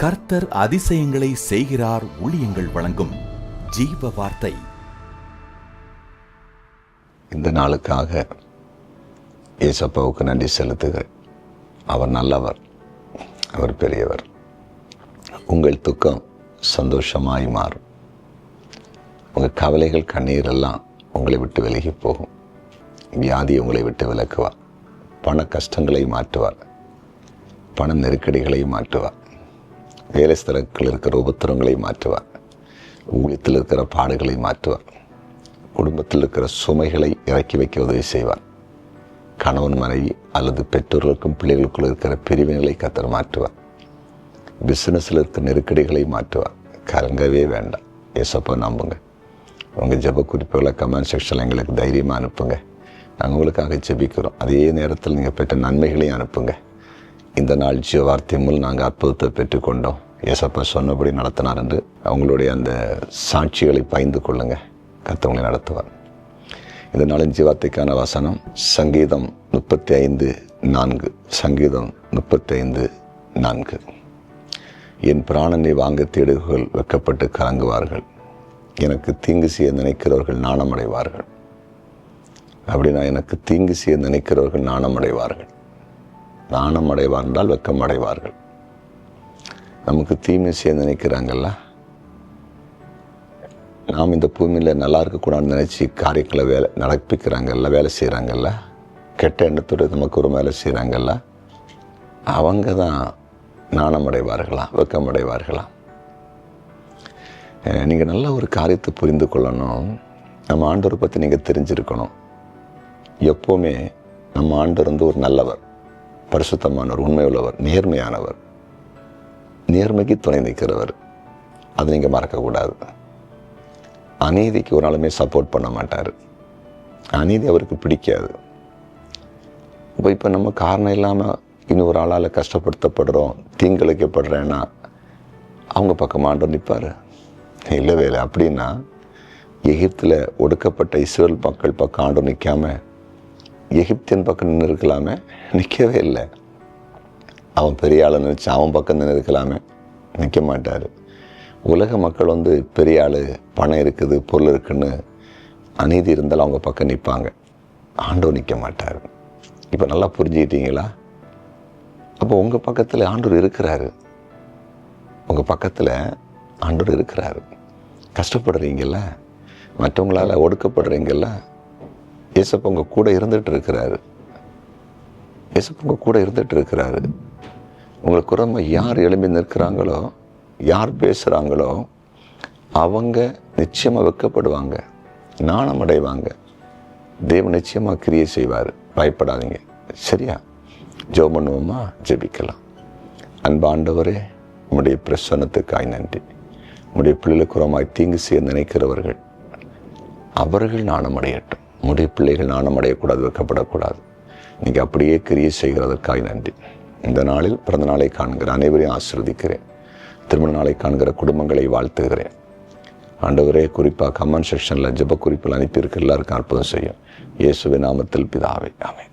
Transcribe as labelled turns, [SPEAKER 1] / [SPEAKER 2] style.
[SPEAKER 1] கர்த்தர் அதிசயங்களை செய்கிறார் ஊழியங்கள் வழங்கும் ஜீவ வார்த்தை.
[SPEAKER 2] இந்த நாளுக்காக ஏசப்பாவுக்கு நன்றி செலுத்துகிறேன். அவர் நல்லவர், அவர் பெரியவர். உங்கள் துக்கம் சந்தோஷமாய் மாறும். உங்கள் கவலைகள் கண்ணீர் எல்லாம் உங்களை விட்டு விலகி போகும். வியாதி உங்களை விட்டு விலக்குவார். பண கஷ்டங்களை மாற்றுவார். பண நெருக்கடிகளை மாற்றுவார். வேலை ஸ்தலத்தில் இருக்கிற உபத்திரங்களை மாற்றுவார். ஊழியத்தில் இருக்கிற பாடுகளை மாற்றுவார். குடும்பத்தில் இருக்கிற சுமைகளை இறக்கி வைக்க உதவி செய்வார். கணவன் மனைவி அல்லது பெற்றோர்களுக்கும் பிள்ளைகளுக்குள் இருக்கிற பிரிவினைகளை கர்த்தர் மாற்றுவார். பிஸ்னஸில் இருக்கிற நெருக்கடிகளை மாற்றுவார். கலங்கவே வேண்டாம், ஏசப்பா நம்புங்க. உங்கள் ஜெப குறிப்புகளை கமெண்ட் செக்ஷனில் எங்களுக்கு தைரியமாக அனுப்புங்க. நாங்கள் உங்களுக்காக ஜெபிக்கிறோம். அதே நேரத்தில் நீங்கள் பெற்ற நன்மைகளையும் அனுப்புங்க. இந்த நாள் ஜீவ வார்த்தை மூலம் நாங்கள் அற்புதத்தை பெற்றுக்கொண்டோம், ஏசப்பா சொன்னபடி நடத்தினார் என்று அவங்களுடைய அந்த சாட்சிகளை பகிர்ந்து கொள்ளுங்க. கர்த்தர் நடத்துவார். இந்த நாளின் ஜீவார்த்தைக்கான வசனம் சங்கீதம் 35:4. சங்கீதம் 35:4. என் பிராணனை வாங்க தேடுகள் வெட்கப்பட்டு கலங்குவார்கள். எனக்கு தீங்கு செய்ய நினைக்கிறவர்கள் நாணமடைவார்கள். அப்படின்னா எனக்கு தீங்கு செய்ய நினைக்கிறவர்கள் நாணமடைவார்கள். நாணமடைவார் என்றால் வெட்கமடைவார்கள். நமக்கு தீமை செய்ய நினைக்கிறாங்கல்ல, நாம் இந்த பூமியில் நல்லா இருக்கக்கூடாதுன்னு நினச்சி காரியங்களை நடப்பிக்கிறாங்கல்ல, வேலை செய்கிறாங்கல்ல, கெட்ட எண்ணத்தோடு நமக்கு ஒரு வேலை செய்கிறாங்கல்ல, அவங்க தான் நாணமடைவார்களாம், வெட்கமடைவார்களாம். நீங்கள் நல்ல ஒரு காரியத்தை புரிந்து கொள்ளணும். நம்ம ஆண்டவரை பற்றி நீங்கள் தெரிஞ்சிருக்கணும். எப்போவுமே நம்ம ஆண்டவர் வந்து ஒரு நல்லவர், பரிசுத்தமானவர், உண்மையுள்ளவர், நேர்மையானவர், நேர்மைக்கு துணை நிற்கிறவர். அதை நீங்கள் மறக்கக்கூடாது. அநீதிக்கு ஒரு நாளுமே சப்போர்ட் பண்ண மாட்டார். அநீதி அவருக்கு பிடிக்காது. இப்போ நம்ம காரணம் இல்லாமல் இன்னொரு ஆளால் கஷ்டப்படுத்தப்படுறோம், தீங்கிழைக்கப்படுறேன்னா அவங்க பக்கம் ஆண்டவர் நிற்பார்? இல்லவே இல்லை. அப்படின்னா எகிப்தில் ஒடுக்கப்பட்ட இஸ்ரேல் மக்கள் பக்கம் ஆண்டவர் நிற்காம எகிப்தியன் பக்கம் நின்று இருக்கலாமே? நிற்கவே இல்லை. அவன் பெரிய ஆளை நினச்சி அவன் பக்கம் நின்று இருக்கலாமே? நிற்க மாட்டார். உலக மக்கள் வந்து பெரிய ஆள், பணம் இருக்குது, பொருள் இருக்குன்னு அநீதி இருந்தாலும் அவங்க பக்கம் நிற்பாங்க. ஆண்டவர் நிற்க மாட்டார். இப்போ நல்லா புரிஞ்சுக்கிட்டீங்களா? அப்போ உங்கள் பக்கத்தில் ஆண்டவர் இருக்கிறாரு. உங்கள் பக்கத்தில் ஆண்டவர் இருக்கிறாரு. கஷ்டப்படுறீங்கல்ல, மற்றவங்களால் ஒடுக்கப்படுறீங்கல்ல, ஏசப்பா உங்கள் கூட இருந்துகிட்டு இருக்கிறாரு. ஏசப்பா உங்கள் கூட இருந்துகிட்டு இருக்கிறாரு. உங்களுக்கு ரொம்ப யார் எழும்பி நிற்கிறாங்களோ, யார் பேசுகிறாங்களோ அவங்க நிச்சயமாக வெட்கப்படுவாங்க, நாணம் அடைவாங்க. தேவன் நிச்சயமாக கிரியை செய்வார். பயப்படாதீங்க. சரியா? ஜெபம் பண்ணுவோமா? ஜெபிக்கலாம். அன்பாண்டவரே, உம்முடைய பிரசன்னத்துக்காய் நன்றி. உம்முடைய பிள்ளைகளுக்கு உரமாய் தீங்கு செய்ய நினைக்கிறவர்கள் அவர்கள் நாணமடையட்டும். உம்முடைய பிள்ளைகள் நாணமடையக்கூடாது, வெட்கப்படக்கூடாது. நீங்கள் அப்படியே கிரியை செய்கிறதற்காய் நன்றி. இந்த நாளில் பிறந்த நாளை காண்கிற அனைவரையும் ஆசீர்வதிக்கிறேன். திருமண நாளை காண்கிற குடும்பங்களை வாழ்த்துகிறேன். ஆண்டவரே, குறிப்பாக கமெண்ட் செக்ஷனில் ஜெப குறிப்பில் அனுப்பியிருக்க எல்லாருக்கும் அற்புதம் செய்யும். இயேசுவின் நாமத்தில் பிதாவே, ஆமென்.